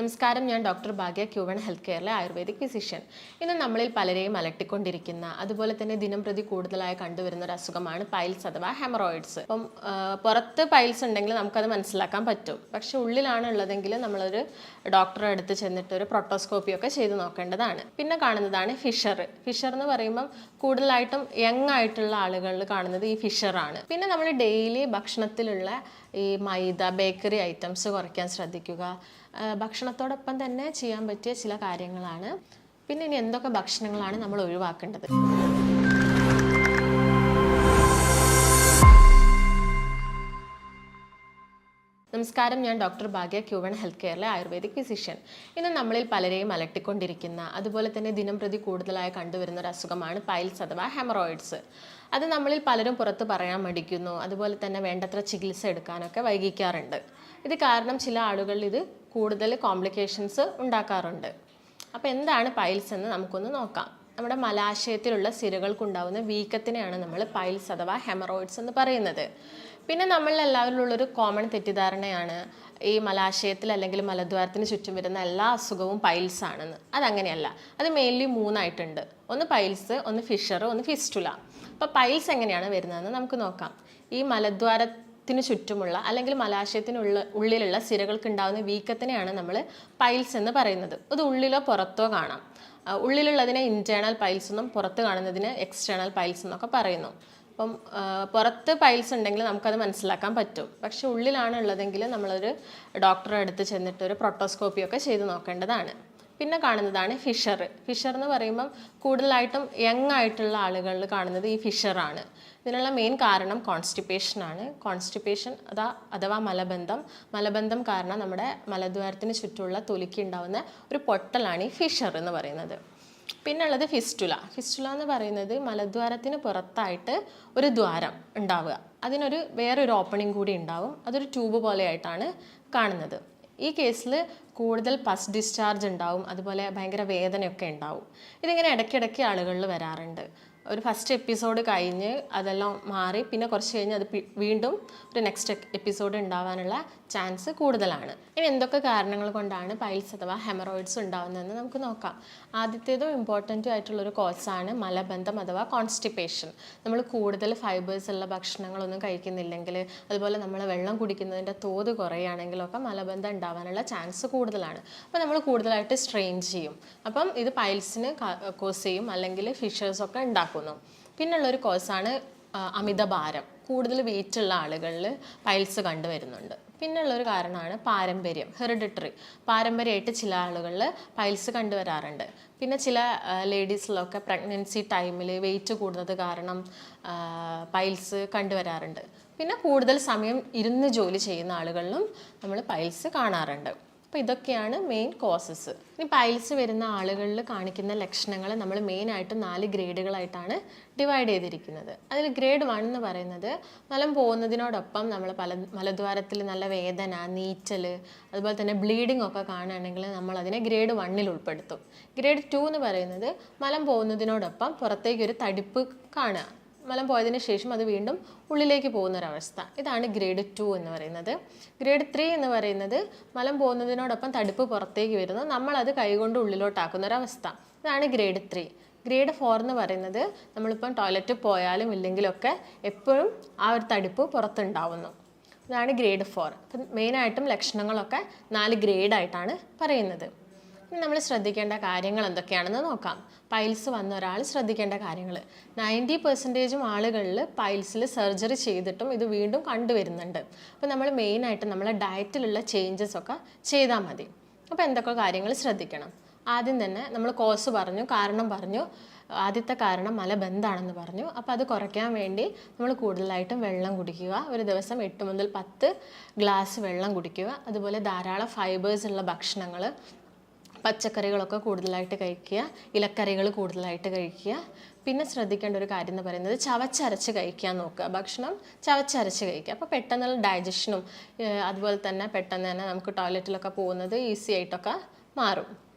നമസ്കാരം, ഞാൻ ഡോക്ടർ ഭാഗ്യ, ക്യൂവൺ health കെയറിലെ ayurvedic physician. ഇന്ന് നമ്മളിൽ പലരെയും അലട്ടിക്കൊണ്ടിരിക്കുന്ന, അതുപോലെ തന്നെ ദിനംപ്രതി കൂടുതലായി കണ്ടുവരുന്ന ഒരു അസുഖമാണ് പൈൽസ് അഥവാ ഹെമറോയിഡ്സ്. അപ്പം പുറത്ത് പൈൽസ് ഉണ്ടെങ്കിൽ നമുക്കത് മനസ്സിലാക്കാൻ പറ്റും. പക്ഷെ ഉള്ളിലാണ് ഉള്ളതെങ്കിൽ നമ്മളൊരു ഡോക്ടറെ അടുത്ത് ചെന്നിട്ട് ഒരു പ്രൊട്ടോസ്കോപ്പി ഒക്കെ ചെയ്ത് നോക്കേണ്ടതാണ്. പിന്നെ കാണുന്നതാണ് ഫിഷർ. ഫിഷർ എന്ന് പറയുമ്പം കൂടുതലായിട്ടും യങ് ആയിട്ടുള്ള ആളുകളിൽ കാണുന്നത് ഈ ഫിഷറാണ്. പിന്നെ നമ്മൾ ഡെയിലി ഭക്ഷണത്തിലുള്ള ഈ മൈദ, ബേക്കറി ഐറ്റംസ് കുറയ്ക്കാൻ ശ്രദ്ധിക്കുക. ഭക്ഷണത്തോടൊപ്പം തന്നെ ചെയ്യാൻ പറ്റിയ ചില കാര്യങ്ങളാണ്. പിന്നെ ഇനി എന്തൊക്കെ ഭക്ഷണങ്ങളാണ് നമ്മൾ ഒഴിവാക്കേണ്ടത്? നമസ്കാരം, ഞാൻ ഡോക്ടർ ഭാഗ്യ, ക്യൂവൺ ഹെൽത്ത് കെയറിലെ ആയുർവേദിക് ഫിസിഷ്യൻ. ഇന്ന് നമ്മളിൽ പലരെയും അലട്ടിക്കൊണ്ടിരിക്കുന്ന, അതുപോലെ തന്നെ ദിനംപ്രതി കൂടുതലായി കണ്ടുവരുന്ന ഒരു അസുഖമാണ് പൈൽസ് അഥവാ ഹെമറോയിഡ്സ്. അത് നമ്മളിൽ പലരും പുറത്ത് പറയാൻ മടിക്കുന്നു, അതുപോലെ തന്നെ വേണ്ടത്ര ചികിത്സ എടുക്കാനൊക്കെ വൈകിക്കാറുണ്ട്. ഇത് കാരണം ചില ആളുകളിൽ ഇത് കൂടുതൽ കോംപ്ലിക്കേഷൻസ് ഉണ്ടാക്കാറുണ്ട്. അപ്പോൾ എന്താണ് പൈൽസ് എന്ന് നമുക്കൊന്ന് നോക്കാം. നമ്മുടെ മലാശയത്തിലുള്ള സിരകൾക്കുണ്ടാവുന്ന വീക്കത്തിനെയാണ് നമ്മൾ പൈൽസ് അഥവാ ഹെമറോയിഡ്സ് എന്ന് പറയുന്നത്. പിന്നെ നമ്മളെല്ലാവരിലുള്ളൊരു കോമൺ തെറ്റിദ്ധാരണയാണ് ഈ മലാശയത്തിൽ അല്ലെങ്കിൽ മലദ്വാരത്തിന് ചുറ്റും വരുന്ന എല്ലാ അസുഖവും പൈൽസ് ആണെന്ന്. അതങ്ങനെയല്ല. അത് മെയിൻലി മൂന്നായിട്ടുണ്ട്. ഒന്ന് പൈൽസ്, ഒന്ന് ഫിഷർ, ഒന്ന് ഫിസ്റ്റുല. അപ്പോൾ പൈൽസ് എങ്ങനെയാണ് വരുന്നതെന്ന് നമുക്ക് നോക്കാം. ഈ മലദ്വാരത്തിന് ചുറ്റുമുള്ള അല്ലെങ്കിൽ ഉള്ളിലുള്ള സിരകൾക്ക് ഉണ്ടാകുന്ന വീക്കത്തിനെയാണ് നമ്മൾ പൈൽസ് എന്ന് പറയുന്നത്. അത് ഉള്ളിലോ പുറത്തോ കാണാം. ഉള്ളിലുള്ളതിനെ ഇന്റേണൽ പൈൽസ് എന്നും പുറത്ത് കാണുന്നതിന് എക്സ്റ്റേണൽ പൈൽസ് എന്നൊക്കെ പറയുന്നു. അപ്പം പുറത്ത് പൈൽസ് ഉണ്ടെങ്കിൽ നമുക്കത് മനസ്സിലാക്കാൻ പറ്റും. പക്ഷെ ഉള്ളിലാണ് ഉള്ളതെങ്കിൽ നമ്മളൊരു ഡോക്ടറെ അടുത്ത് ചെന്നിട്ട് ഒരു പ്രൊട്ടോസ്കോപ്പി ഒക്കെ ചെയ്ത് നോക്കേണ്ടതാണ്. പിന്നെ കാണുന്നതാണ് ഫിഷർ. ഫിഷർ എന്ന് പറയുമ്പം കൂടുതലായിട്ടും യങ് ആയിട്ടുള്ള ആളുകളിൽ കാണുന്നത് ഈ ഫിഷറാണ്. ഇതിനുള്ള മെയിൻ കാരണം കോൺസ്റ്റിപ്പേഷനാണ്. കോൺസ്റ്റിപ്പേഷൻ അഥവാ മലബന്ധം കാരണം നമ്മുടെ മലദ്വാരത്തിന് ചുറ്റുമുള്ള തൊലിക്ക് ഉണ്ടാകുന്ന ഒരു പൊട്ടലാണ് ഈ ഫിഷർ എന്ന് പറയുന്നത്. പിന്നെ ഉള്ളത് ഫിസ്റ്റുല. ഫിസ്റ്റുല എന്ന് പറയുന്നത് മലദ്വാരത്തിന് പുറത്തായിട്ട് ഒരു ദ്വാരം ഉണ്ടാവുക. അതിനൊരു വേറൊരു ഓപ്പണിംഗ് കൂടി ഉണ്ടാവും. അതൊരു ട്യൂബ് പോലെയായിട്ടാണ് കാണുന്നത്. ഈ കേസിൽ കൂടുതൽ പസ് ഡിസ്ചാർജ് ഉണ്ടാവും, അതുപോലെ ഭയങ്കര വേദനയൊക്കെ ഉണ്ടാവും. ഇതിങ്ങനെ ഇടയ്ക്കിടയ്ക്ക് ആളുകളിൽ വരാറുണ്ട്. ഒരു ഫസ്റ്റ് എപ്പിസോഡ് കഴിഞ്ഞ് അതെല്ലാം മാറി പിന്നെ കുറച്ച് കഴിഞ്ഞ് അത് വീണ്ടും ഒരു നെക്സ്റ്റ് എപ്പിസോഡ് ഉണ്ടാവാനുള്ള ചാൻസ് കൂടുതലാണ്. ഇനി എന്തൊക്കെ കാരണങ്ങൾ കൊണ്ടാണ് പൈൽസ് അഥവാ ഹെമറോയിഡ്സ് ഉണ്ടാകുന്നതെന്ന് നമുക്ക് നോക്കാം. ആദ്യത്തേതും ഇമ്പോർട്ടൻ്റ് ആയിട്ടുള്ളൊരു കോസാണ് മലബന്ധം അഥവാ കോൺസ്റ്റിപ്പേഷൻ. നമ്മൾ കൂടുതൽ ഫൈബേഴ്സ് ഉള്ള ഭക്ഷണങ്ങളൊന്നും കഴിക്കുന്നില്ലെങ്കിൽ, അതുപോലെ നമ്മൾ വെള്ളം കുടിക്കുന്നതിൻ്റെ തോത് കുറയുകയാണെങ്കിലൊക്കെ മലബന്ധം ഉണ്ടാവാനുള്ള ചാൻസ് കൂടുതലാണ്. അപ്പോൾ നമ്മൾ കൂടുതലായിട്ട് സ്ട്രെയിൻ ചെയ്യും. അപ്പം ഇത് പൈൽസിന് കോസ് ചെയ്യും, അല്ലെങ്കിൽ ഫിഷേഴ്സൊക്കെ ഉണ്ടാക്കുന്നു. പിന്നുള്ളൊരു കോസാണ് അമിതഭാരം. കൂടുതൽ വെയിറ്റുള്ള ആളുകളിൽ പൈൽസ് കണ്ടുവരുന്നുണ്ട്. പിന്നുള്ളൊരു കാരണമാണ് പാരമ്പര്യം, ഹെറിഡിറ്ററി. പാരമ്പര്യമായിട്ട് ചില ആളുകളിൽ പൈൽസ് കണ്ടുവരാറുണ്ട്. പിന്നെ ചില ലേഡീസിലൊക്കെ പ്രഗ്നൻസി ടൈമിൽ വെയിറ്റ് കൂടുന്നത് കാരണം പൈൽസ് കണ്ടുവരാറുണ്ട്. പിന്നെ കൂടുതൽ സമയം ഇരുന്ന് ജോലി ചെയ്യുന്ന ആളുകളിലും നമ്മൾ പൈൽസ് കാണാറുണ്ട്. അപ്പോൾ ഇതൊക്കെയാണ് മെയിൻ കോസസ്. ഇനി പൈൽസ് വരുന്ന ആളുകളിൽ കാണിക്കുന്ന ലക്ഷണങ്ങൾ നമ്മൾ മെയിനായിട്ട് 4 ഗ്രേഡുകളായിട്ടാണ് ഡിവൈഡ് ചെയ്തിരിക്കുന്നത്. അതിൽ ഗ്രേഡ് 1 എന്ന് പറയുന്നത് മലം പോകുന്നതിനോടൊപ്പം നമ്മൾ മലദ്വാരത്തിൽ നല്ല വേദന, നീറ്റൽ, അതുപോലെ തന്നെ ബ്ലീഡിംഗ് ഒക്കെ കാണുകയാണെങ്കിൽ നമ്മൾ അതിനെ ഗ്രേഡ് 1 ഉൾപ്പെടുത്തും. ഗ്രേഡ് 2 എന്ന് പറയുന്നത് മലം പോകുന്നതിനോടൊപ്പം പുറത്തേക്കൊരു തടിപ്പ് കാണുക. മലം പോയതിന് ശേഷം അത് വീണ്ടും ഉള്ളിലേക്ക് പോകുന്നൊരവസ്ഥ. ഇതാണ് ഗ്രേഡ് 2 എന്ന് പറയുന്നത്. ഗ്രേഡ് 3 എന്ന് പറയുന്നത് മലം പോകുന്നതിനോടൊപ്പം തടിപ്പ് പുറത്തേക്ക് വരുന്നു, നമ്മളത് കൈകൊണ്ട് ഉള്ളിലോട്ടാക്കുന്നൊരവസ്ഥ. ഇതാണ് ഗ്രേഡ് 3. ഗ്രേഡ് 4 എന്ന് പറയുന്നത് നമ്മളിപ്പം ടോയ്ലറ്റിൽ പോയാലും ഇല്ലെങ്കിലൊക്കെ എപ്പോഴും ആ ഒരു തടിപ്പ് പുറത്തുണ്ടാവുന്നു. ഇതാണ് ഗ്രേഡ് 4. അപ്പം മെയിനായിട്ടും ലക്ഷണങ്ങളൊക്കെ 4 ഗ്രേഡായിട്ടാണ് പറയുന്നത്. ഇനി നമ്മൾ ശ്രദ്ധിക്കേണ്ട കാര്യങ്ങൾ എന്തൊക്കെയാണെന്ന് നോക്കാം. പൈൽസ് വന്ന ഒരാൾ ശ്രദ്ധിക്കേണ്ട കാര്യങ്ങൾ. 90% ആളുകളിൽ പൈൽസിൽ സർജറി ചെയ്തിട്ടും ഇത് വീണ്ടും കണ്ടുവരുന്നുണ്ട്. അപ്പോൾ നമ്മൾ മെയിനായിട്ട് നമ്മളെ ഡയറ്റിലുള്ള ചേഞ്ചസ് ഒക്കെ ചെയ്താൽ മതി. അപ്പോൾ എന്തൊക്കെ കാര്യങ്ങൾ ശ്രദ്ധിക്കണം? ആദ്യം തന്നെ നമ്മൾ കോസ് പറഞ്ഞു, കാരണം പറഞ്ഞു. ആദ്യത്തെ കാരണം മലബന്ധമാണെന്ന് പറഞ്ഞു. അപ്പോൾ അത് കുറയ്ക്കാൻ വേണ്ടി നമ്മൾ കൂടുതലായിട്ടും വെള്ളം കുടിക്കുക. ഒരു ദിവസം 8 മുതൽ 10 ഗ്ലാസ് വെള്ളം കുടിക്കുക. അതുപോലെ ധാരാളം ഫൈബേഴ്സ് ഉള്ള ഭക്ഷണങ്ങൾ, പച്ചക്കറികളൊക്കെ കൂടുതലായിട്ട് കഴിക്കുക, ഇലക്കറികൾ കൂടുതലായിട്ട് കഴിക്കുക. പിന്നെ ശ്രദ്ധിക്കേണ്ട ഒരു കാര്യം എന്ന് പറയുന്നത് ചവച്ചരച്ച് കഴിക്കാൻ നോക്കുക. ഭക്ഷണം ചവച്ചരച്ച് കഴിക്കുക. അപ്പോൾ പെട്ടെന്നുള്ള ഡൈജഷനും അതുപോലെ തന്നെ പെട്ടെന്ന് തന്നെ നമുക്ക് ടോയ്ലറ്റിലൊക്കെ പോകുന്നത് ഈസി ആയിട്ടൊക്കെ മാറും.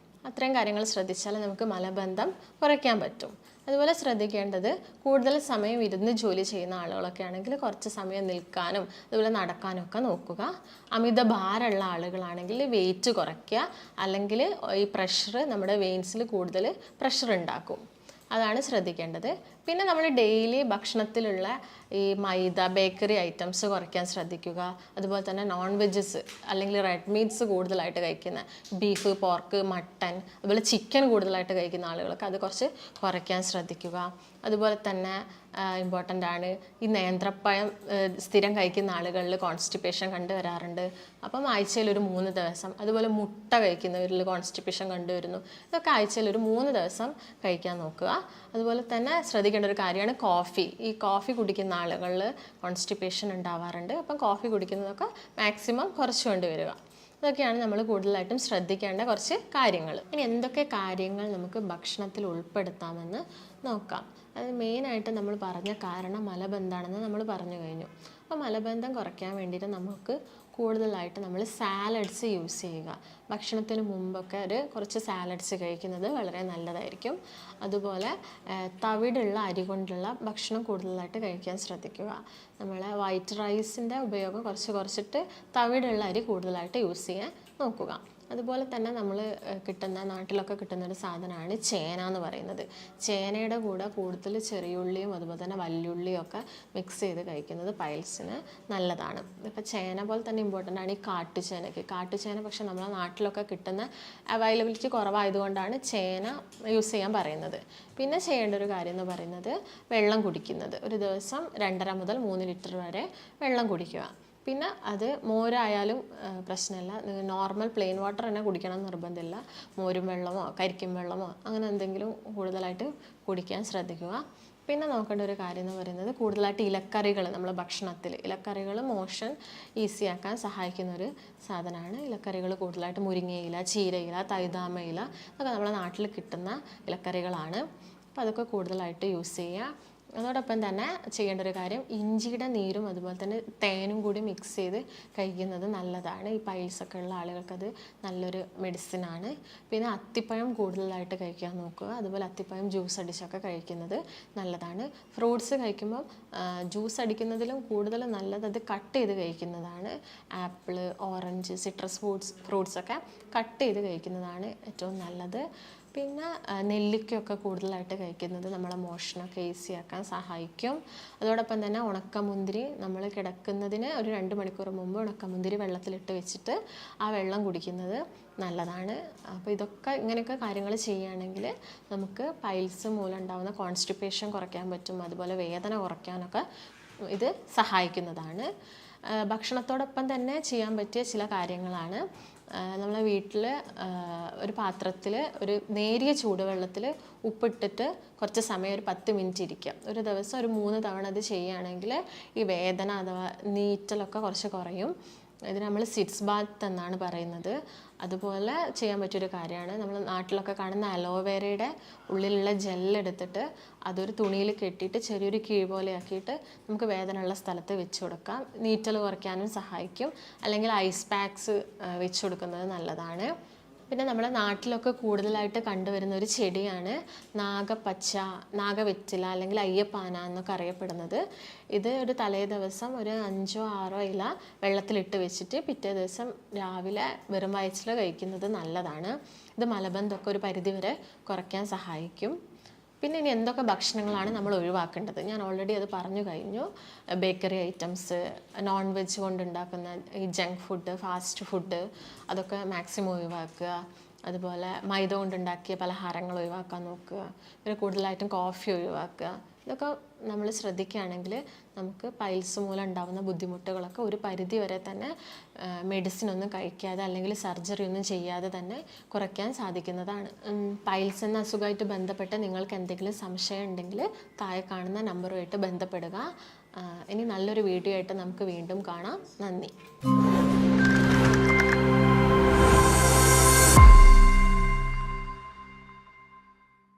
അത്രയും കാര്യങ്ങൾ ശ്രദ്ധിച്ചാൽ നമുക്ക് മലബന്ധം കുറയ്ക്കാൻ പറ്റും. അതുപോലെ ശ്രദ്ധിക്കേണ്ടത് കൂടുതൽ സമയം ഇരുന്ന് ജോലി ചെയ്യുന്ന ആളുകളൊക്കെ ആണെങ്കിൽ കുറച്ച് സമയം നിൽക്കാനും അതുപോലെ നടക്കാനും ഒക്കെ നോക്കുക. അമിത ഭാരമുള്ള ആളുകളാണെങ്കിൽ വെയിറ്റ് കുറയ്ക്കുക, അല്ലെങ്കിൽ ഈ പ്രഷർ നമ്മുടെ വെയിൻസിൽ കൂടുതൽ പ്രഷർ ഉണ്ടാക്കും. അതാണ് ശ്രദ്ധിക്കേണ്ടത്. പിന്നെ നമ്മൾ ഡെയിലി ഭക്ഷണത്തിലുള്ള ഈ മൈദ ബേക്കറി ഐറ്റംസ് കുറയ്ക്കാൻ ശ്രദ്ധിക്കുക. അതുപോലെ തന്നെ നോൺ വെജസ് അല്ലെങ്കിൽ റെഡ് മീറ്റ്സ് കൂടുതലായിട്ട് കഴിക്കുന്ന ബീഫ്, പോർക്ക്, മട്ടൻ, അതുപോലെ ചിക്കൻ കൂടുതലായിട്ട് കഴിക്കുന്ന ആളുകളൊക്കെ അത് കുറച്ച് കുറയ്ക്കാൻ ശ്രദ്ധിക്കുക. അതുപോലെ തന്നെ ഇമ്പോർട്ടൻ്റ് ആണ് ഈ നേന്ത്രപ്പഴം സ്ഥിരം കഴിക്കുന്ന ആളുകളിൽ കോൺസ്റ്റിപ്പേഷൻ കണ്ടുവരാറുണ്ട്. അപ്പം ആഴ്ചയിൽ ഒരു 3 ദിവസം, അതുപോലെ മുട്ട കഴിക്കുന്നവരിൽ കോൺസ്റ്റിപ്പേഷൻ കണ്ടുവരുന്നു. ഇതൊക്കെ ആഴ്ചയിൽ ഒരു 3 ദിവസം കഴിക്കാൻ നോക്കുക. അതുപോലെ തന്നെ ശ്രദ്ധിക്കേണ്ട ഒരു കാര്യമാണ് കോഫി. ഈ കോഫി കുടിക്കുന്ന ആളുകളിൽ കോൺസ്റ്റിപ്പേഷൻ ഉണ്ടാവാറുണ്ട്. അപ്പം കോഫി കുടിക്കുന്നതൊക്കെ മാക്സിമം കുറച്ച് കൊണ്ടുവരിക. ഇതൊക്കെയാണ് നമ്മൾ കൂടുതലായിട്ടും ശ്രദ്ധിക്കേണ്ട കുറച്ച് കാര്യങ്ങൾ. ഇനി എന്തൊക്കെ കാര്യങ്ങൾ നമുക്ക് ഭക്ഷണത്തിൽ ഉൾപ്പെടുത്താമെന്ന് നോക്കാം. അത് മെയിനായിട്ട് നമ്മൾ പറഞ്ഞ കാരണം മലബന്ധമാണെന്ന് നമ്മൾ പറഞ്ഞു കഴിഞ്ഞു. അപ്പോൾ മലബന്ധം കുറയ്ക്കാൻ വേണ്ടിയിട്ട് നമുക്ക് കൂടുതലായിട്ട് നമ്മൾ സാലഡ്സ് യൂസ് ചെയ്യുക. ഭക്ഷണത്തിന് മുമ്പൊക്കെ കുറച്ച് സാലഡ്സ് കഴിക്കുന്നത് വളരെ നല്ലതായിരിക്കും. അതുപോലെ തവിടുള്ള അരി കൊണ്ടുള്ള ഭക്ഷണം കൂടുതലായിട്ട് കഴിക്കാൻ ശ്രദ്ധിക്കുക. നമ്മൾ വൈറ്റ് റൈസിൻ്റെ ഉപയോഗം കുറച്ചിട്ട് തവിടുള്ള അരി കൂടുതലായിട്ട് യൂസ് ചെയ്യാൻ നോക്കുക. അതുപോലെ തന്നെ നമ്മൾ നാട്ടിലൊക്കെ കിട്ടുന്നൊരു സാധനമാണ് ചേന എന്ന് പറയുന്നത്. ചേനയുടെ കൂടെ കൂടുതൽ ചെറിയുള്ളിയും അതുപോലെ തന്നെ വല്യുള്ളിയും ഒക്കെ മിക്സ് ചെയ്ത് കഴിക്കുന്നത് പൈൽസിന് നല്ലതാണ്. ഇപ്പോൾ ചേന പോലെ തന്നെ ഇമ്പോർട്ടൻ്റ് ആണ് ഈ കാട്ടുചേന. പക്ഷേ നമ്മളെ നാട്ടിലൊക്കെ കിട്ടുന്ന അവൈലബിലിറ്റി കുറവായതുകൊണ്ടാണ് ചേന യൂസ് ചെയ്യാൻ പറയുന്നത്. പിന്നെ ചെയ്യേണ്ട ഒരു കാര്യം എന്ന് പറയുന്നത് വെള്ളം കുടിക്കുന്നത്. ഒരു ദിവസം 2.5 മുതൽ 3 ലിറ്റർ വരെ വെള്ളം കുടിക്കുക. പിന്നെ അത് മോരായാലും പ്രശ്നമില്ല, നോർമൽ പ്ലെയിൻ വാട്ടർ തന്നെ കുടിക്കണം എന്ന് നിർബന്ധമില്ല. മോരും വെള്ളമോ കരിക്കും വെള്ളമോ അങ്ങനെ എന്തെങ്കിലും കൂടുതലായിട്ട് കുടിക്കാൻ ശ്രദ്ധിക്കുക. പിന്നെ നോക്കേണ്ട ഒരു കാര്യം എന്ന് പറയുന്നത് കൂടുതലായിട്ട് ഇലക്കറികൾ നമ്മുടെ ഇലക്കറികൾ മോഷൻ ഈസി ആക്കാൻ സഹായിക്കുന്ന ഒരു സാധനമാണ്. ഇലക്കറികൾ കൂടുതലായിട്ട് മുരിങ്ങയില, ചീരയില, തൈതാമയില അതൊക്കെ നമ്മുടെ നാട്ടിൽ കിട്ടുന്ന ഇലക്കറികളാണ്. അപ്പോൾ അതൊക്കെ കൂടുതലായിട്ട് യൂസ് ചെയ്യുക. അതോടൊപ്പം തന്നെ ചെയ്യേണ്ട ഒരു കാര്യം ഇഞ്ചിയുടെ നീരും അതുപോലെ തന്നെ തേനും കൂടി മിക്സ് ചെയ്ത് കഴിക്കുന്നത് നല്ലതാണ്. ഈ പൈൽസൊക്കെ ഉള്ള ആളുകൾക്കത് നല്ലൊരു മെഡിസിനാണ്. പിന്നെ അത്തിപ്പഴം കൂടുതലായിട്ട് കഴിക്കാൻ നോക്കുക. അതുപോലെ അത്തിപ്പഴം ജ്യൂസ് അടിച്ചൊക്കെ കഴിക്കുന്നത് നല്ലതാണ്. ഫ്രൂട്ട്സ് കഴിക്കുമ്പോൾ ജ്യൂസ് അടിക്കുന്നതിലും കൂടുതൽ നല്ലത് അത് കട്ട് ചെയ്ത് കഴിക്കുന്നതാണ്. ആപ്പിൾ, ഓറഞ്ച്, സിട്രസ് ഫ്രൂട്ട്സൊക്കെ കട്ട് ചെയ്ത് കഴിക്കുന്നതാണ് ഏറ്റവും നല്ലത്. പിന്നെ നെല്ലിക്കയൊക്കെ കൂടുതലായിട്ട് കഴിക്കുന്നത് നമ്മളെ മോഷനൊക്കെ ഈസിയാക്കാൻ സഹായിക്കും. അതോടൊപ്പം തന്നെ ഉണക്കമുന്തിരി നമ്മൾ കിടക്കുന്നതിന് ഒരു 2 മണിക്കൂർ മുമ്പ് ഉണക്കമുന്തിരി വെള്ളത്തിലിട്ട് വെച്ചിട്ട് ആ വെള്ളം കുടിക്കുന്നത് നല്ലതാണ്. അപ്പോൾ ഇങ്ങനെയൊക്കെ കാര്യങ്ങൾ ചെയ്യുകയാണെങ്കിൽ നമുക്ക് പൈൽസ് മൂലം ഉണ്ടാകുന്ന കോൺസ്റ്റിപ്പേഷൻ കുറയ്ക്കാൻ പറ്റും. അതുപോലെ വേദന കുറയ്ക്കാനൊക്കെ ഇത് സഹായിക്കുന്നതാണ്. ഭക്ഷണത്തോടൊപ്പം തന്നെ ചെയ്യാൻ പറ്റിയ ചില കാര്യങ്ങളാണ് നമ്മളെ വീട്ടിൽ ഒരു പാത്രത്തിൽ ഒരു നേരിയ ചൂടുവെള്ളത്തിൽ ഉപ്പിട്ടിട്ട് കുറച്ച് സമയം ഒരു 10 മിനിറ്റ് ഇരിക്കുക. ഒരു ദിവസം ഒരു 3 തവണ അത് ചെയ്യുകയാണെങ്കിൽ ഈ വേദന അഥവാ നീറ്റലൊക്കെ കുറച്ച് കുറയും. ഇതിന് നമ്മൾ സിറ്റ്സ് ബാത്ത് എന്നാണ് പറയുന്നത്. അതുപോലെ ചെയ്യാൻ പറ്റിയൊരു കാര്യമാണ് നമ്മൾ നാട്ടിലൊക്കെ കാണുന്ന അലോവേരയുടെ ഉള്ളിലുള്ള ജെല്ലെടുത്തിട്ട് അതൊരു തുണിയിൽ കെട്ടിയിട്ട് ചെറിയൊരു കിഴി പോലെ ആക്കിയിട്ട് നമുക്ക് വേദനയുള്ള സ്ഥലത്ത് വെച്ച് കൊടുക്കാം. നീറ്റൽ കുറയ്ക്കാനും സഹായിക്കും. അല്ലെങ്കിൽ ഐസ് പാക്സ് വെച്ച് കൊടുക്കുന്നത് നല്ലതാണ്. പിന്നെ നമ്മുടെ നാട്ടിലൊക്കെ കൂടുതലായിട്ട് കണ്ടുവരുന്ന ഒരു ചെടിയാണ് നാഗവെറ്റില അല്ലെങ്കിൽ അയ്യപ്പാന എന്നൊക്കെ അറിയപ്പെടുന്നത്. ഇത് ഒരു തലേ ദിവസം ഒരു 5-6 ഇല വെള്ളത്തിലിട്ട് വെച്ചിട്ട് പിറ്റേ ദിവസം രാവിലെ വെറും വയറ്റിൽ കഴിക്കുന്നത് നല്ലതാണ്. ഇത് മലബന്ധമൊക്കെ ഒരു പരിധിവരെ കുറയ്ക്കാൻ സഹായിക്കും. പിന്നെ ഇനി എന്തൊക്കെ ഭക്ഷണങ്ങളാണ് നമ്മൾ ഒഴിവാക്കേണ്ടത്? ഞാൻ ഓൾറെഡി അത് പറഞ്ഞു കഴിഞ്ഞു. ബേക്കറി ഐറ്റംസ്, നോൺ വെജ് കൊണ്ടുണ്ടാക്കുന്ന ഈ ജങ്ക് ഫുഡ്, ഫാസ്റ്റ് ഫുഡ് അതൊക്കെ മാക്സിമം ഒഴിവാക്കുക. അതുപോലെ മൈദ കൊണ്ടുണ്ടാക്കിയ പലഹാരങ്ങൾ ഒഴിവാക്കാൻ നോക്കുക. പിന്നെ കൂടുതലായിട്ടും കോഫി ഒഴിവാക്കുക. ഇതൊക്കെ നമ്മൾ ശ്രദ്ധിക്കുകയാണെങ്കിൽ നമുക്ക് പൈൽസ് മൂലം ഉണ്ടാകുന്ന ബുദ്ധിമുട്ടുകളൊക്കെ ഒരു പരിധി വരെ തന്നെ മെഡിസിൻ ഒന്നും കഴിക്കാതെ അല്ലെങ്കിൽ സർജറി ഒന്നും ചെയ്യാതെ തന്നെ കുറയ്ക്കാൻ സാധിക്കുന്നതാണ്. പൈൽസ് എന്ന അസുഖമായിട്ട് ബന്ധപ്പെട്ട് നിങ്ങൾക്ക് എന്തെങ്കിലും സംശയം ഉണ്ടെങ്കിൽ താഴെ കാണുന്ന നമ്പറുമായിട്ട് ബന്ധപ്പെടുക. ഇനി നല്ലൊരു വീഡിയോ ആയിട്ട് നമുക്ക് വീണ്ടും കാണാം. നന്ദി.